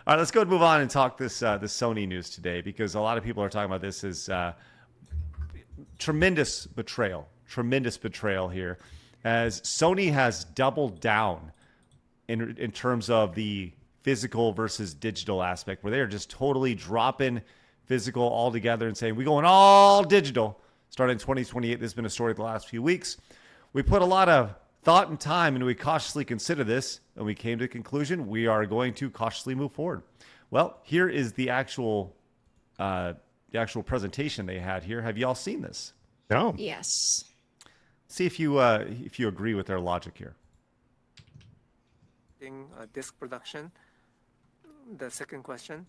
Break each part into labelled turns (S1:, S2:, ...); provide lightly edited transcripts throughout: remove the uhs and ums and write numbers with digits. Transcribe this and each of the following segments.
S1: All right, let's go and move on and talk this Sony news today, because a lot of people are talking about this as tremendous betrayal here, as Sony has doubled down in terms of the physical versus digital aspect, where they're just totally dropping physical altogether and saying we're going all digital starting in 2028. This has been a story the last few weeks. We put a lot of thought and time and we cautiously consider this, and we came to the conclusion we are going to cautiously move forward. Well, here is the actual presentation they had here. Have you all seen this?
S2: No.
S3: Yes.
S1: See if you agree with their logic here.
S4: Disc production. The second question.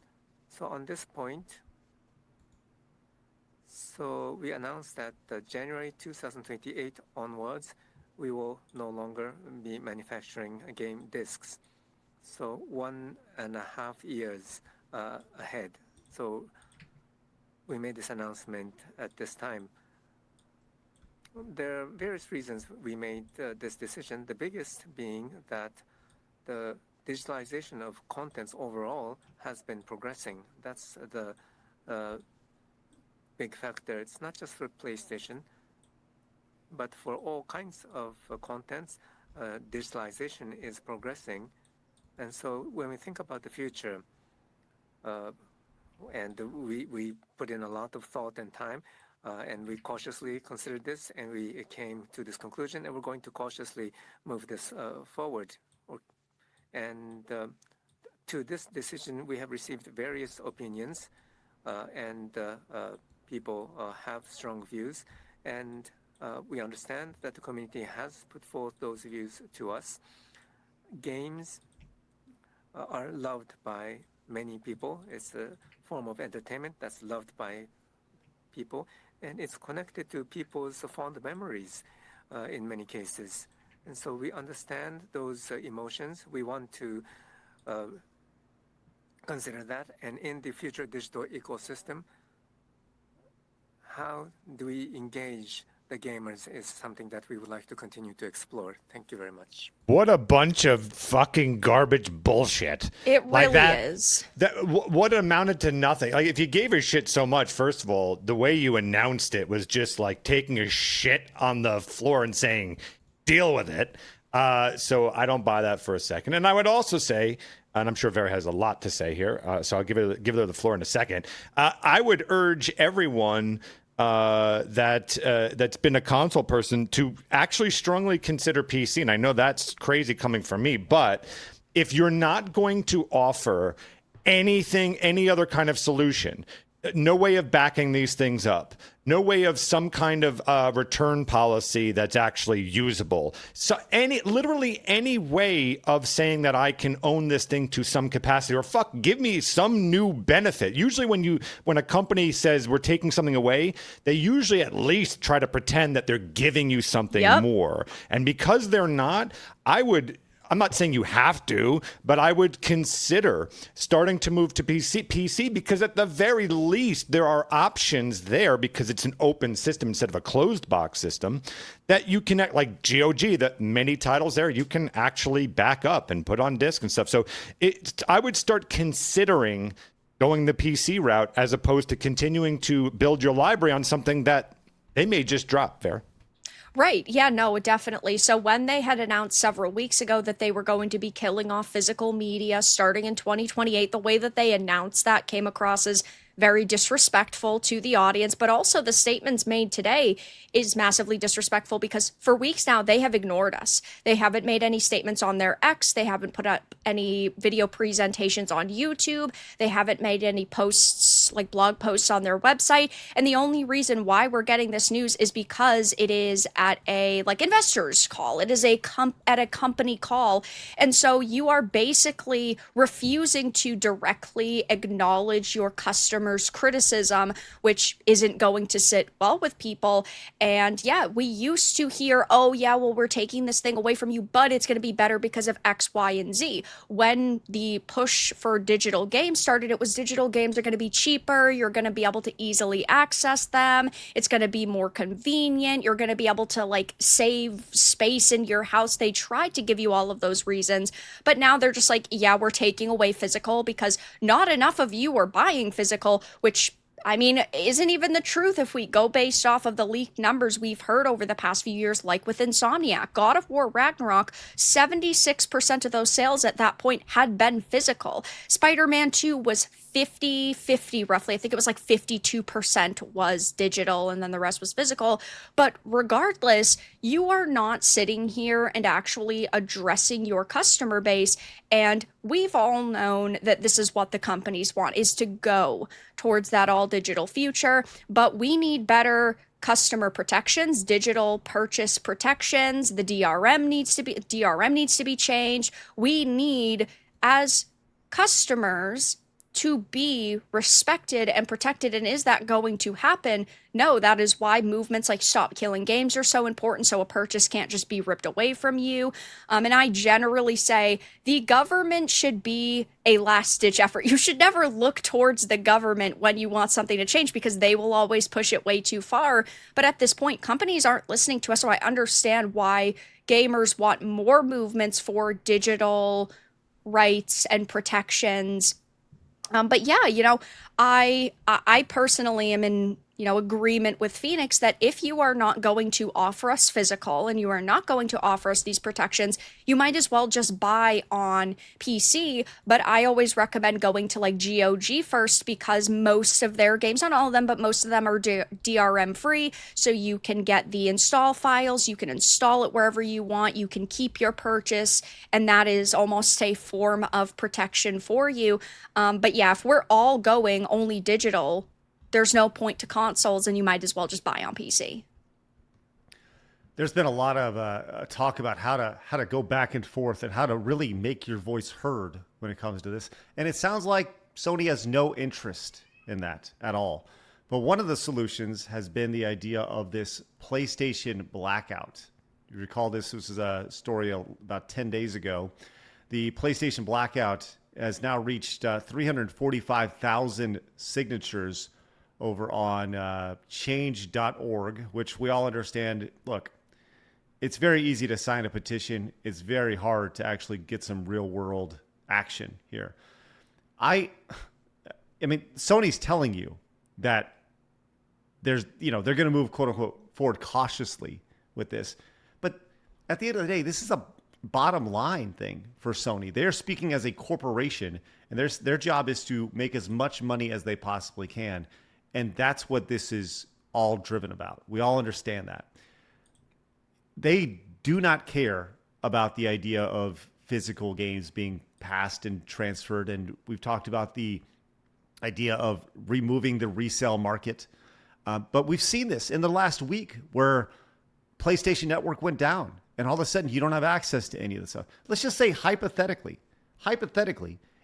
S4: So on this point, so we announced that January 2028 onwards, we will no longer be manufacturing game discs. So 1.5 years ahead. So we made this announcement at this time. There are various reasons we made this decision, the biggest being that the digitalization of contents overall has been progressing. That's the big factor. It's not just for PlayStation, but for all kinds of contents, digitalization is progressing. And so when we think about the future, and we put in a lot of thought and time, and we cautiously considered this, and we came to this conclusion, and we're going to cautiously move this forward. And to this decision, we have received various opinions, and people have strong views, and we understand that the community has put forth those views to us. Games are loved by many people. It's a form of entertainment that's loved by people, and it's connected to people's fond memories in many cases. And so we understand those emotions. We want to consider that. And in the future digital ecosystem, how do we engage the gamers is something that we would like to continue to explore. Thank you very much.
S2: What a bunch of fucking garbage bullshit.
S3: It really
S2: like that,
S3: is.
S2: What amounted to nothing. Like, if you gave a shit so much, first of all, the way you announced it was just like taking a shit on the floor and saying, deal with it. So I don't buy that for a second. And I would also say, and I'm sure Vera has a lot to say here, so I'll give her the floor in a second. I would urge everyone that's been a console person to actually strongly consider PC. And I know that's crazy coming from me, but if you're not going to offer anything, any other kind of solution, no way of backing these things up, no way of some kind of return policy that's actually usable. So literally any way of saying that I can own this thing to some capacity, or give me some new benefit. Usually when a company says we're taking something away, they usually at least try to pretend that they're giving you something more. And because they're not, I'm not saying you have to, but I would consider starting to move to PC because at the very least there are options there, because it's an open system instead of a closed box system, that you can, like GOG, that many titles there you can actually back up and put on disk and stuff. So I would start considering going the PC route as opposed to continuing to build your library on something that they may just drop. Fair.
S3: Right. Yeah, no, definitely. So when they had announced several weeks ago that they were going to be killing off physical media starting in 2028, the way that they announced that came across as very disrespectful to the audience, but also the statements made today is massively disrespectful because for weeks now they have ignored us. They haven't made any statements on their X. They haven't put up any video presentations on YouTube. They haven't made any posts, like blog posts on their website. And the only reason why we're getting this news is because it is at a investors call. It is at a company call. And so you are basically refusing to directly acknowledge your customers' customers' criticism, which isn't going to sit well with people. And yeah, we used to hear, oh, yeah, well, we're taking this thing away from you, but it's going to be better because of X, Y, and Z. When the push for digital games started, it was digital games are going to be cheaper. You're going to be able to easily access them. It's going to be more convenient. You're going to be able to like save space in your house. They tried to give you all of those reasons, but now they're just like, yeah, we're taking away physical because not enough of you are buying physical, which I mean, isn't even the truth if we go based off of the leaked numbers we've heard over the past few years, like with Insomniac. God of War Ragnarok, 76% of those sales at that point had been physical. Spider-Man 2 was 50-50 roughly. I think it was like 52% was digital and then the rest was physical. But regardless, you are not sitting here and actually addressing your customer base. And we've all known that this is what the companies want, is to go towards that all digital future. But we need better customer protections, digital purchase protections. The DRM needs to be changed. We need, as customers, to be respected and protected. And is that going to happen? No, that is why movements like Stop Killing Games are so important, so a purchase can't just be ripped away from you. And I generally say the government should be a last-ditch effort. You should never look towards the government when you want something to change because they will always push it way too far. But at this point, companies aren't listening to us, so I understand why gamers want more movements for digital rights and protections. But yeah, I personally am in, agreement with Phoenix that if you are not going to offer us physical and you are not going to offer us these protections, you might as well just buy on PC. But I always recommend going to like GOG first because most of their games, not all of them, but most of them are DRM free. So you can get the install files, you can install it wherever you want, you can keep your purchase, and that is almost a form of protection for you. But yeah, if we're all going only digital, there's no point to consoles and you might as well just buy on PC.
S1: There's been a lot of talk about how to go back and forth and how to really make your voice heard when it comes to this. And it sounds like Sony has no interest in that at all. But one of the solutions has been the idea of this PlayStation blackout. You recall this was a story about 10 days ago. The PlayStation blackout has now reached 345,000 signatures over on change.org, which we all understand. Look, it's very easy to sign a petition. It's very hard to actually get some real world action here. I mean, Sony's telling you that they're going to move quote unquote forward cautiously with this. But at the end of the day, this is a bottom line thing for Sony. They're speaking as a corporation and their job is to make as much money as they possibly can. And that's what this is all driven about. We all understand that. They do not care about the idea of physical games being passed and transferred. And we've talked about the idea of removing the resale market. But we've seen this in the last week where PlayStation Network went down and all of a sudden you don't have access to any of this stuff. Let's just say hypothetically,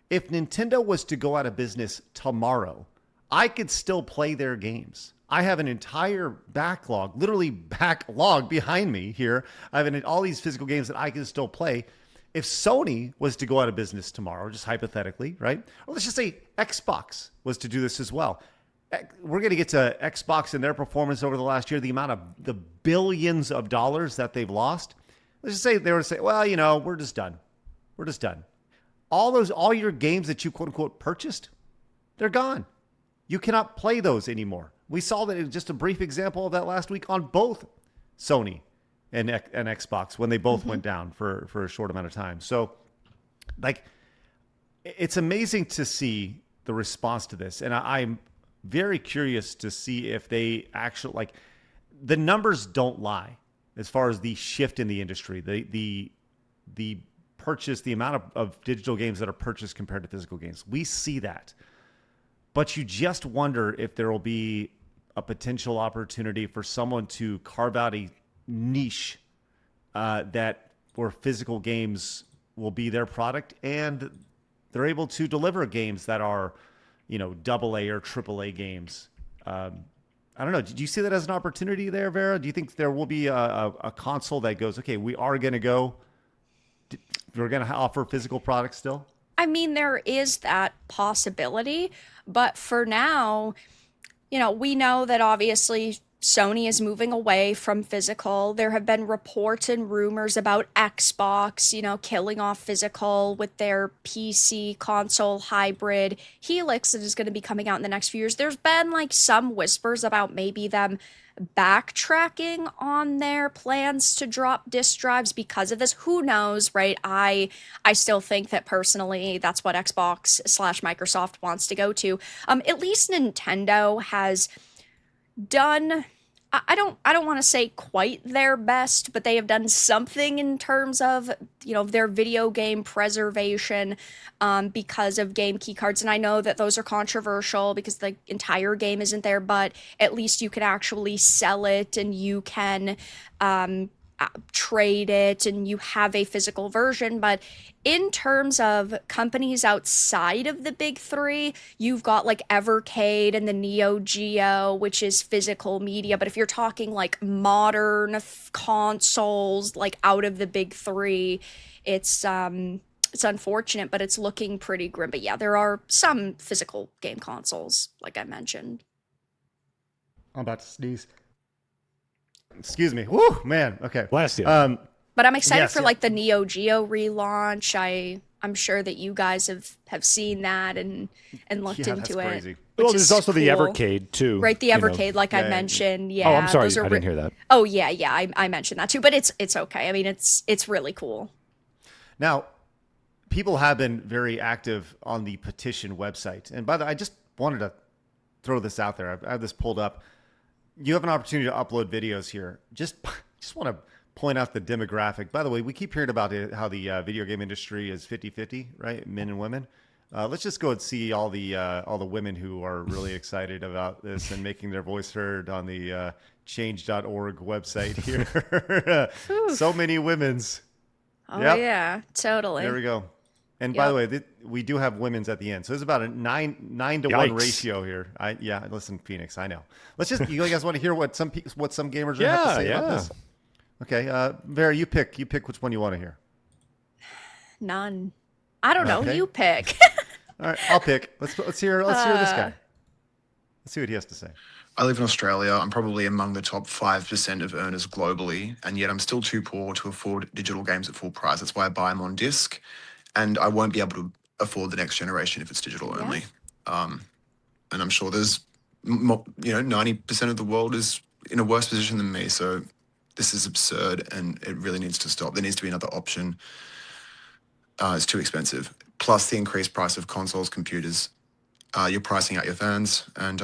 S1: if Nintendo was to go out of business tomorrow, I could still play their games. I have an entire backlog, literally backlog behind me here. I have all these physical games that I can still play. If Sony was to go out of business tomorrow, just hypothetically, right? Or let's just say Xbox was to do this as well. We're going to get to Xbox and their performance over the last year, the amount of the billions of dollars that they've lost. Let's just say they were to say, well, we're just done. We're just done. All your games that you quote unquote purchased, they're gone. You cannot play those anymore. We saw that in just a brief example of that last week on both Sony and Xbox when they both went down for a short amount of time. So, it's amazing to see the response to this. And I'm very curious to see if they actually, the numbers don't lie as far as the shift in the industry, the purchase, the amount of digital games that are purchased compared to physical games. We see that. But you just wonder if there will be a potential opportunity for someone to carve out a niche where physical games will be their product and they're able to deliver games that are, double A or triple A games. I don't know. Did you see that as an opportunity there, Vera? Do you think there will be a console that goes, okay, we're going to offer physical products still?
S3: I mean, there is that possibility, but for now, we know that obviously Sony is moving away from physical. There have been reports and rumors about Xbox, killing off physical with their PC console hybrid Helix that is going to be coming out in the next few years. There's been like some whispers about maybe them backtracking on their plans to drop disk drives because of this. Who knows, right? I still think that personally that's what Xbox/Microsoft wants to go to. At least Nintendo has done, I don't want to say quite their best, but they have done something in terms of their video game preservation because of game key cards. And I know that those are controversial because the entire game isn't there, but at least you can actually sell it and you can trade it and you have a physical version. But in terms of companies outside of the big three, you've got like Evercade and the Neo Geo, which is physical media. But if you're talking like modern consoles, like out of the big three, it's unfortunate, but it's looking pretty grim. But yeah, there are some physical game consoles, like I mentioned.
S1: I'm about to sneeze. Excuse me. Woo, man. Okay.
S2: Bless you.
S3: But I'm excited for like the Neo Geo relaunch. I'm sure that you guys have seen that and looked into
S1: that's
S3: it.
S1: crazy.
S2: Well, there's also the
S3: cool.
S2: Evercade too.
S3: Right, the Evercade, like I mentioned. Yeah.
S2: Oh, I'm sorry,
S3: those are
S2: I didn't hear that.
S3: Oh yeah, I mentioned that too, but it's okay. I mean, it's really cool.
S1: Now, people have been very active on the petition website, and by the way, I just wanted to throw this out there. I have this pulled up. You have an opportunity to upload videos here. Just want to point out the demographic. By the way, we keep hearing about how the video game industry is 50-50, right? Men and women. Let's just go and see all the women who are really excited about this and making their voice heard on the change.org website here. So many women's.
S3: Oh yeah, totally.
S1: There we go. And by the way, we do have women's at the end, so it's about a 9 to 1 ratio here. Listen, Phoenix, I know. Let's just. You guys want to hear what some gamers have to say about this? Okay, Vera, you pick which one you want to hear.
S3: None. I don't know.
S1: Okay.
S3: You pick.
S1: All right, I'll pick. Let's hear this guy. Let's see what he has to say.
S5: I live in Australia. I'm probably among the top 5% of earners globally, and yet I'm still too poor to afford digital games at full price. That's why I buy them on disc, and I won't be able to afford the next generation if it's digital only. And I'm sure there's, 90% of the world is in a worse position than me. So this is absurd, and it really needs to stop. There needs to be another option. It's too expensive. Plus the increased price of consoles, computers. You're pricing out your fans, and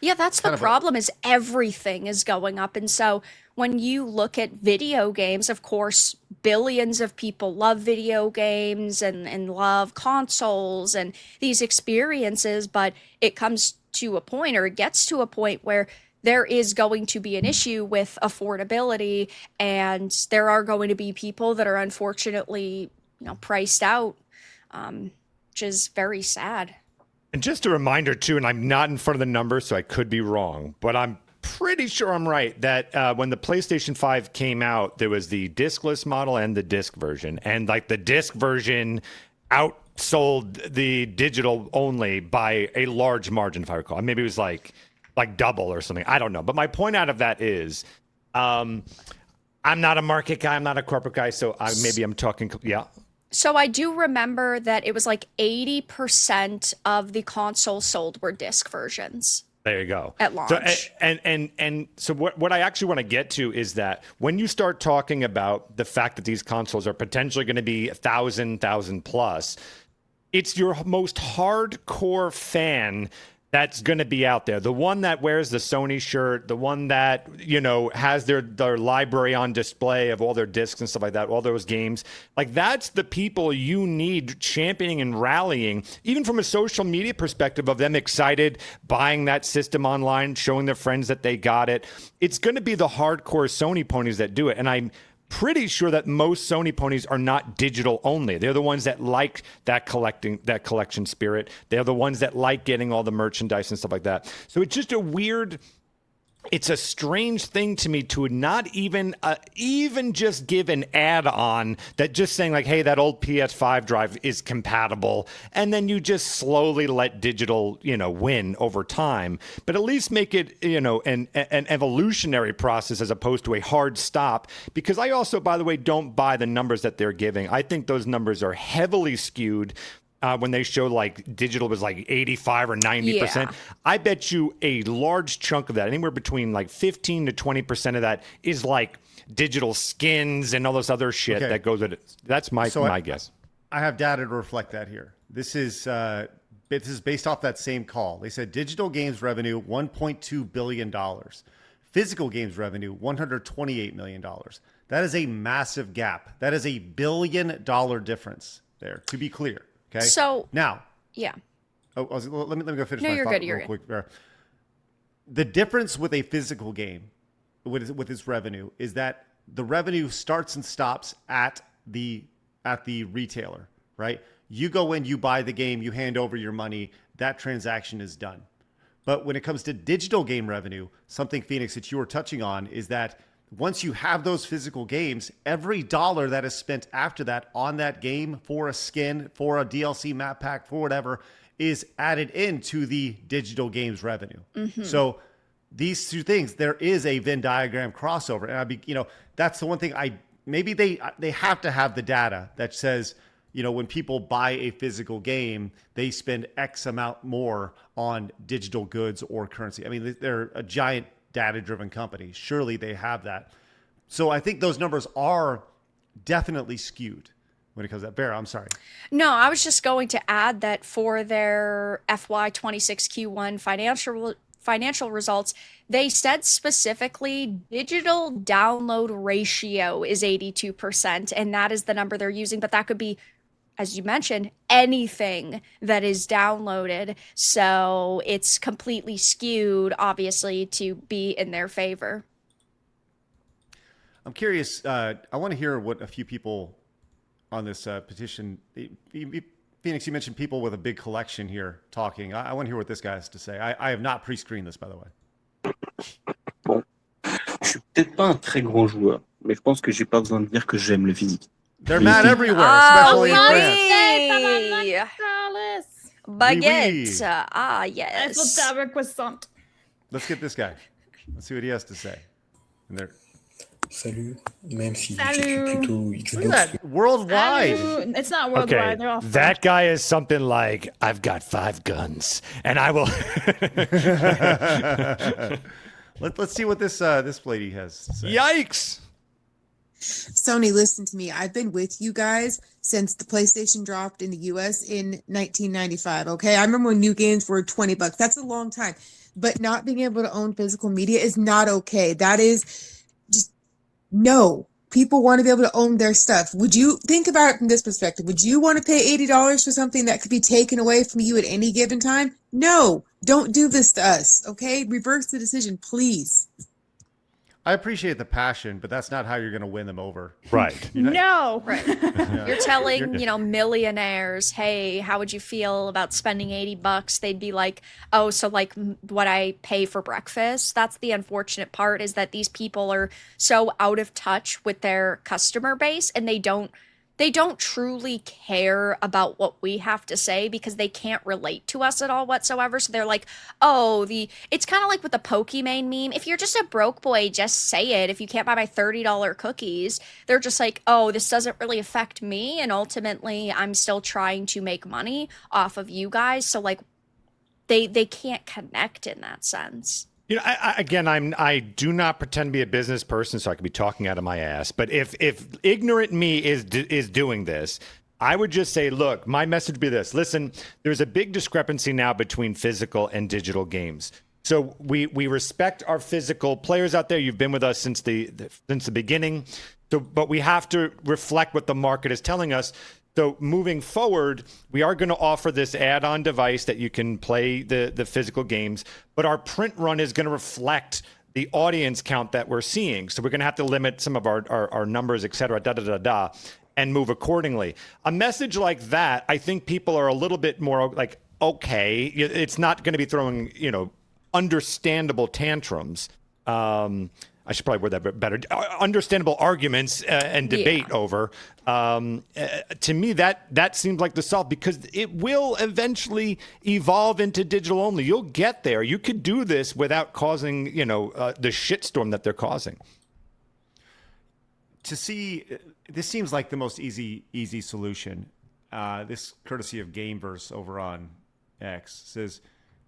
S3: Yeah, that's the problem is everything is going up. And so when you look at video games, of course, billions of people love video games and love consoles and these experiences, but it comes to a point, or it gets to a point where there is going to be an issue with affordability, and there are going to be people that are unfortunately, priced out, which is very sad.
S2: And just a reminder, too, and I'm not in front of the numbers, so I could be wrong, but I'm pretty sure I'm right that when the PlayStation 5 came out, there was the discless model and the disc version. And like the disc version outsold the digital only by a large margin, if I recall. Maybe it was like double or something. I don't know. But my point out of that is I'm not a market guy. I'm not a corporate guy. So maybe I'm talking. Yeah.
S3: So I do remember that it was like 80% of the consoles sold were disc versions.
S2: There you go.
S3: At launch.
S2: So, and so what I actually want to get to is that when you start talking about the fact that these consoles are potentially going to be 1,000 plus, it's your most hardcore fan that's going to be out there. The one that wears the Sony shirt, the one that, has their library on display of all their discs and stuff like that, all those games. Like, that's the people you need championing and rallying, even from a social media perspective of them excited, buying that system online, showing their friends that they got it. It's going to be the hardcore Sony ponies that do it. And pretty sure that most Sony ponies are not digital only. They're the ones that like that collection spirit. They're the ones that like getting all the merchandise and stuff like that. So it's just it's a strange thing to me to not even just give an add-on that just saying like, hey, that old PS5 drive is compatible, and then you just slowly let digital, win over time. But at least make it, an evolutionary process as opposed to a hard stop. Because I also, by the way, don't buy the numbers that they're giving. I think those numbers are heavily skewed. When they show like digital was like 85 or 90%,
S3: Yeah.
S2: I bet you a large chunk of that, anywhere between like 15 to 20% of that is like digital skins and all this other shit that goes with it. That's my guess.
S1: I have data to reflect that here. This is based off that same call. They said digital games revenue $1.2 billion, physical games revenue $128 million. That is a massive gap. That is $1 billion difference there, to be clear. Okay.
S3: So
S1: now,
S3: yeah.
S1: let me go finish.
S3: No,
S1: my
S3: you're
S1: thought
S3: good. You're
S1: real
S3: good.
S1: quick. The difference with a physical game, with its revenue, is that the revenue starts and stops at the retailer. Right? You go in, you buy the game, you hand over your money. That transaction is done. But when it comes to digital game revenue, something, Phoenix, that you were touching on is that once you have those physical games, every dollar that is spent after that on that game for a skin, for a DLC map pack, for whatever, is added into the digital games revenue. Mm-hmm. So these two things, there is a Venn diagram crossover. And that's the one thing maybe they have to have the data that says, when people buy a physical game, they spend X amount more on digital goods or currency. I mean, they're a giant data-driven company. Surely they have that. So I think those numbers are definitely skewed when it comes to that. Bear, I'm sorry.
S3: No, I was just going to add that for their FY26 Q1 financial results, they said specifically digital download ratio is 82%, and that is the number they're using. But that could be, as you mentioned, anything that is downloaded. So it's completely skewed, obviously, to be in their favor.
S1: I'm curious. I want to hear what a few people on this petition. Phoenix, you mentioned people with a big collection here talking. I want to hear what this guy has to say. I have not pre-screened this, by the way.
S6: Bon, je suis peut-être pas un très grand joueur, mais je pense que j'ai pas besoin de dire que j'aime le physique.
S1: They're mad everywhere, especially in
S3: oui.
S1: France.
S3: Baguette.
S1: Oui.
S3: Ah, yes.
S1: Let's get this guy. Let's see what he has to say. And there.
S7: Salut, même si je
S8: Salut.
S7: suis plutôt
S1: Look at that. Worldwide.
S8: It's not worldwide.
S2: Okay,
S8: They're all
S2: that guy is something like, I've got 5 guns, and I will.
S1: Let's see what this lady has to say.
S2: Yikes!
S9: Sony, listen to me. I've been with you guys since the PlayStation dropped in the US in 1995. Okay. I remember when new games were $20. That's a long time. But not being able to own physical media is not okay. That is just no. People want to be able to own their stuff. Would you think about it from this perspective? Would you want to pay $80 for something that could be taken away from you at any given time? No, don't do this to us. Okay. Reverse the decision, please.
S1: I appreciate the passion, but that's not how you're going to win them over.
S2: Right.
S8: No.
S3: Right. You're telling, millionaires, hey, how would you feel about spending $80? They'd be like, oh, so like what I pay for breakfast? That's the unfortunate part, is that these people are so out of touch with their customer base, and they don't truly care about what we have to say because they can't relate to us at all whatsoever. So they're like, oh, it's kind of like with the Pokemon meme. If you're just a broke boy, just say it. If you can't buy my $30 cookies, they're just like, oh, this doesn't really affect me. And ultimately, I'm still trying to make money off of you guys. So like, they can't connect in that sense.
S2: I do not pretend to be a business person, so I could be talking out of my ass. But if ignorant me is doing this, I would just say, look, my message would be this. Listen, there's a big discrepancy now between physical and digital games. So we respect our physical players out there. You've been with us since the beginning. So, but we have to reflect what the market is telling us. So moving forward, we are going to offer this add-on device that you can play the physical games, but our print run is going to reflect the audience count that we're seeing. So we're going to have to limit some of our numbers, et cetera, and move accordingly. A message like that, I think people are a little bit more like, okay, it's not going to be throwing, understandable tantrums. I should probably word that better. Understandable arguments and debate over. To me, that seems like the solve, because it will eventually evolve into digital only. You'll get there. You could do this without causing, the shitstorm that they're causing.
S1: To see, this seems like the most easy solution. This courtesy of Gameverse over on X says,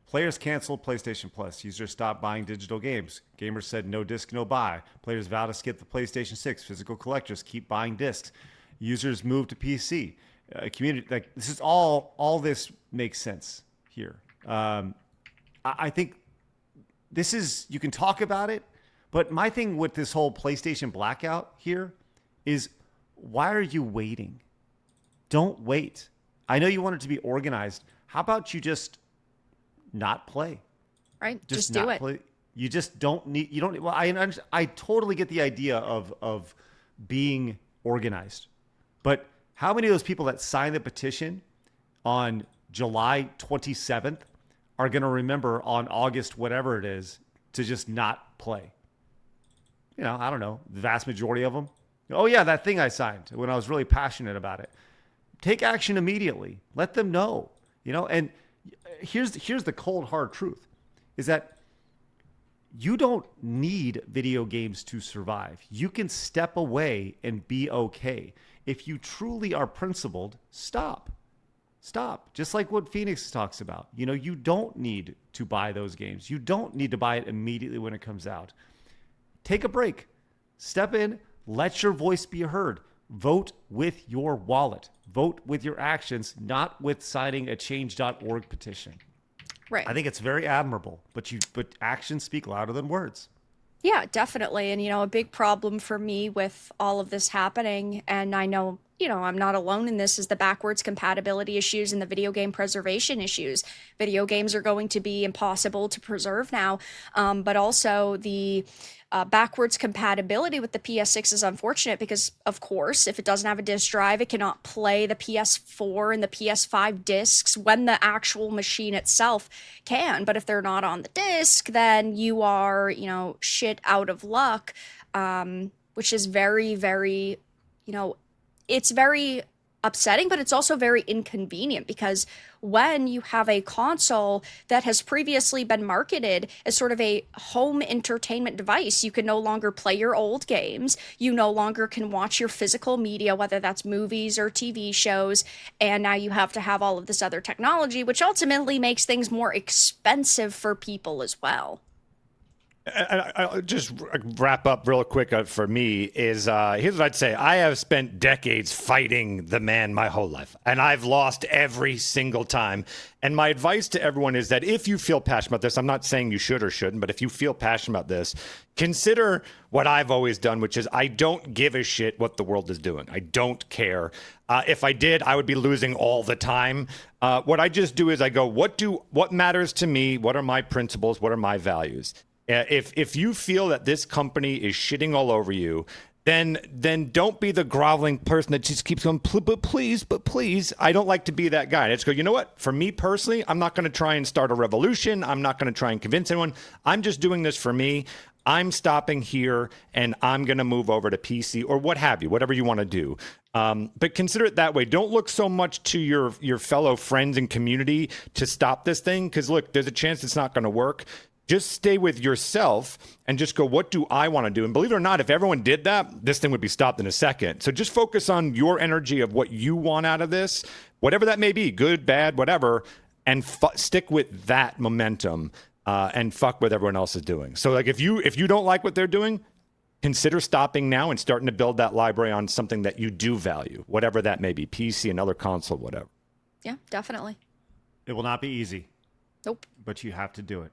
S1: players canceled PlayStation Plus. Users stopped buying digital games. Gamers said no disc, no buy. Players vow to skip the PlayStation 6. Physical collectors keep buying discs. Users move to PC. Community, like, this is all this makes sense here. I think this is, you can talk about it, but my thing with this whole PlayStation blackout here is, why are you waiting? Don't wait. I know you want it to be organized. How about you just not play?
S3: Right. Just do it.
S1: Play. You just don't need, you don't, well, I totally get the idea of being organized, but how many of those people that signed the petition on July 27th are going to remember on August, whatever it is, to just not play? I don't know, the vast majority of them. Oh yeah, that thing I signed when I was really passionate about it. Take action immediately. Let them know, and here's the cold hard truth is that you don't need video games to survive. You can step away and be okay. If you truly are principled, stop. Just like what Phoenix talks about. You don't need to buy those games. You don't need to buy it immediately when it comes out. Take a break. Step in. Let your voice be heard. Vote with your wallet. Vote with your actions, not with signing a change.org petition.
S3: Right.
S1: I think it's very admirable, but actions speak louder than words.
S3: Yeah, definitely. And, a big problem for me with all of this happening, and I know, I'm not alone in this, is the backwards compatibility issues and the video game preservation issues. Video games are going to be impossible to preserve now, but also the backwards compatibility with the PS6 is unfortunate because, of course, if it doesn't have a disk drive, it cannot play the PS4 and the PS5 discs when the actual machine itself can. But if they're not on the disc, then you are, shit out of luck, which is very, very, it's very upsetting, but it's also very inconvenient, because when you have a console that has previously been marketed as sort of a home entertainment device, you can no longer play your old games. You no longer can watch your physical media, whether that's movies or TV shows. And now you have to have all of this other technology, which ultimately makes things more expensive for people as well.
S2: I'll just wrap up real quick for me is here's what I'd say. I have spent decades fighting the man my whole life, and I've lost every single time. And my advice to everyone is that if you feel passionate about this, I'm not saying you should or shouldn't, but if you feel passionate about this, consider what I've always done, which is I don't give a shit what the world is doing. I don't care. If I did, I would be losing all the time. What I just do is I go, what matters to me? What are my principles? What are my values? If you feel that this company is shitting all over you, then don't be the groveling person that just keeps going, but please. I don't like to be that guy. I just go, you know what? For me personally, I'm not going to try and start a revolution. I'm not going to try and convince anyone. I'm just doing this for me. I'm stopping here, and I'm going to move over to PC or what have you, whatever you want to do. But consider it that way. Don't look so much to your fellow friends and community to stop this thing, because, look, there's a chance it's not going to work. Just stay with yourself and just go, what do I want to do? And believe it or not, if everyone did that, this thing would be stopped in a second. So just focus on your energy of what you want out of this, whatever that may be, good, bad, whatever, and stick with that momentum and fuck what everyone else is doing. So like if you don't like what they're doing, consider stopping now and starting to build that library on something that you do value, whatever that may be, PC, another console, whatever.
S3: Yeah, definitely.
S1: It will not be easy.
S3: Nope.
S1: But you have to do it.